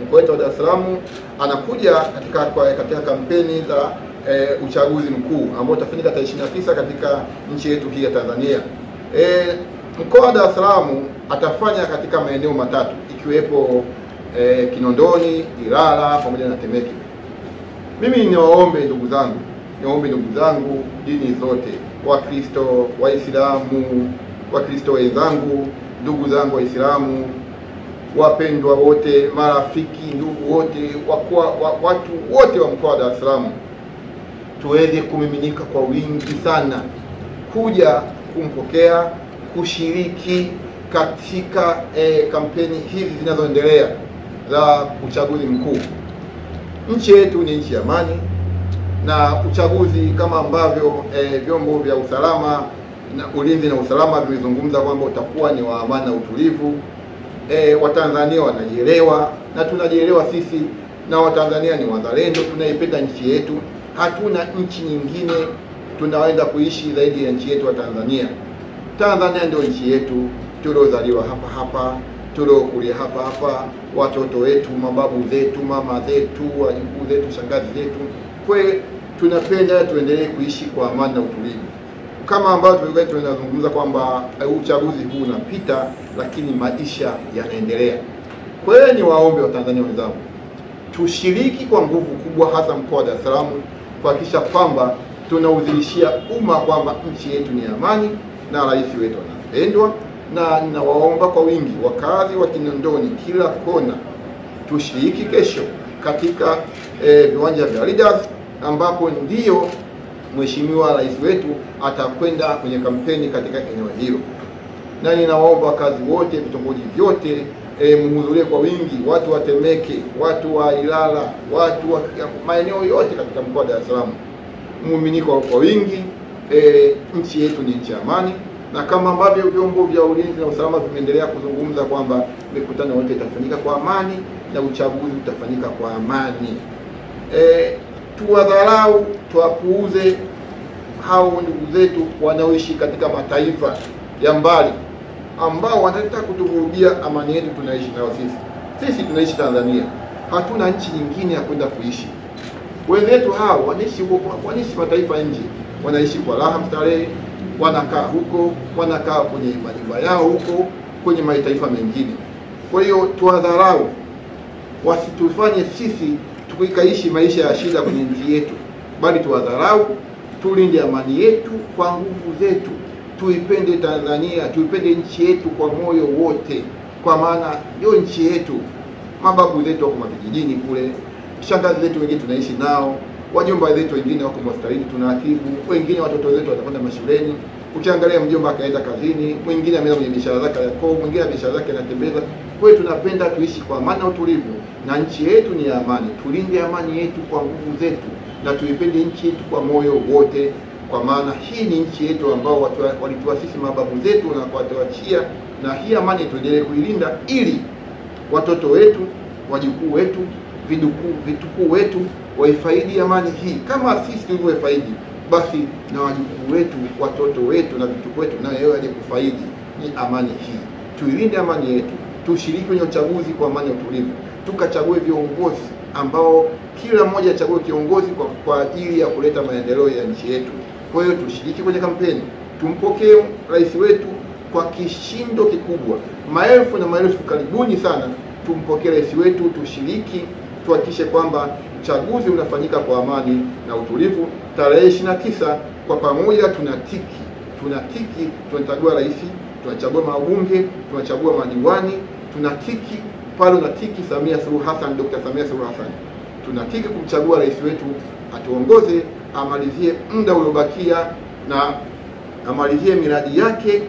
mkoa wetu wa Dar es Salaam anakuja katika kampeni za uchaguzi mkuu ambao utafanyika tarehe 29 katika nchi yetu hii ya Tanzania. Mkoa wa Dar es Salaam atafanya katika maeneo matatu ikiwepo Kinondoni, Ilala pamoja na Temeke. Mimi niwaombe ndugu zangu dini zote, Wakristo, Waislamu, Wakristo wenzangu, ndugu zangu Waislamu, wapendwa wote, marafiki, ndugu wote, watu wote wa mkoa wa Dar es Salaam, tuweze kumiminika kwa wingi sana kuja kumpokea, kushiriki katika kampeni hizi zinazoendelea za uchaguzi mkuu. Nchi yetu ni nchi ya amani, na uchaguzi kama ambavyo vyombo vya usalama na ulinzi na usalama vimezungumza kwamba utakuwa ni wa amani na utulivu. Watanzania wanajielewa na tunajielewa sisi, na Watanzania ni wazalendo, tunaipenda nchi yetu. Hatuna nchi nyingine tunaenda kuishi zaidi ya nchi yetu ya Tanzania. Tanzania ndio nchi yetu, tuliozaliwa hapa, tuliokulia hapa, watoto wetu, mababu zetu, mama zetu, wajukuu zetu, shangazi zetu. Kwa tunapenda tuendelee kuishi kwa amani na utulivu. Kama ambavyo tunazungumza kwamba uchaguzi huu unapita, lakini maisha yanaendelea. Kwa hiyo ni waombe wa Tanzania wenzangu, tushiriki kwa nguvu kubwa, hasa mkoa wa Dar es Salaam, kuhakikisha kwamba tunaudhihirishia umma kwamba nchi yetu ni amani na rais wetu anapendwa. Na ninawaomba kwa wingi wakazi wa Kinondoni, kila kona, tushiriki kesho katika viwanja vya Leaders, ambapo ndio Mheshimiwa Rais wetu atakwenda kwenye kampeni katika eneo hilo. Na ninawaomba wakazi wote, vitongoji vyote, mhudhurie kwa wingi, watu wa Temeke, watu wa Ilala, watu wa maeneo yote katika mkoa wa Dar es Salaam, muumminiko kwa wingi. Nchi yetu ni nchi ya amani, na kama ambavyo vyombo vya ulinzi na usalama vimeendelea kuzungumza kwamba mikutano yote itafanyika kwa amani na uchaguzi utafanyika kwa amani. Tuwadharau, tuwapuuze hao ndugu zetu wanaoishi katika mataifa ya mbali ambao wanataka kutuvurugia amani yetu tunaishi nao sisi. Sisi tunaishi Tanzania, hatuna nchi nyingine ya kwenda kuishi. Wenzetu hao wanaishi mataifa nje, wanaishi kwa raha mstarehe, wanakaa huko, wanakaa kwenye majumba yao huko kwenye mataifa mengine. Kwa hiyo tuwadharau, wasitufanye sisi tukaishi maisha ya shida kwenye nchi yetu, bali tuwadharau. Tulinde amani yetu kwa nguvu zetu, tuipende Tanzania, tuipende nchi yetu kwa moyo wote, kwa maana ndio nchi yetu. Mababu zetu wako mavijijini kule, shangazi zetu wengine tunaishi nao, wajomba zetu wengine wako hospitalini tunatibu, wengine watoto wetu watakwenda mashuleni. Ukiangalia mjomba akaenda kazini, mwingine ameenda kwenye biashara zake yako, mwingine biashara zake anatembeza. Kwa hiyo tunapenda tuishi kwa amani na utulivu, na nchi yetu ni ya amani. Tulinde amani yetu kwa nguvu zetu, na tuipende nchi yetu kwa moyo wote, kwa maana hii ni nchi yetu ambao walituasisi mababu zetu na kuwatuachia, na hii amani tuendelee kuilinda ili watoto wetu, wajukuu wetu, vitukuu wetu waifaidi amani hii kama sisi tulivyofaidi. Basi na wajukuu wetu, watoto wetu na vitukuu wetu na yeye aje kufaidi ni amani hii. Tuilinde amani yetu, tushiriki kwenye uchaguzi kwa amani na utulivu, tukachague viongozi ambao kila mmoja achague kiongozi kwa ajili ya kuleta maendeleo ya nchi yetu. Kwa hiyo tushiriki kwenye kampeni, tumpokee rais wetu kwa kishindo kikubwa. Maelfu na maelfu, karibuni sana, tumpokee rais wetu, tushiriki, tuhakikishe kwamba uchaguzi unafanyika kwa amani na utulivu. Tarehe 29 kwa pamoja tunatiki, tunachagua rais, tunachagua mabunge, tunachagua madiwani, tunatiki pale, unatiki Samia Suluhu Hassan, Dr. Samia Suluhu Hassan. Tunatiki kumchagua rais wetu atuongoze, amalizie muda uliobakia na amalizie miradi yake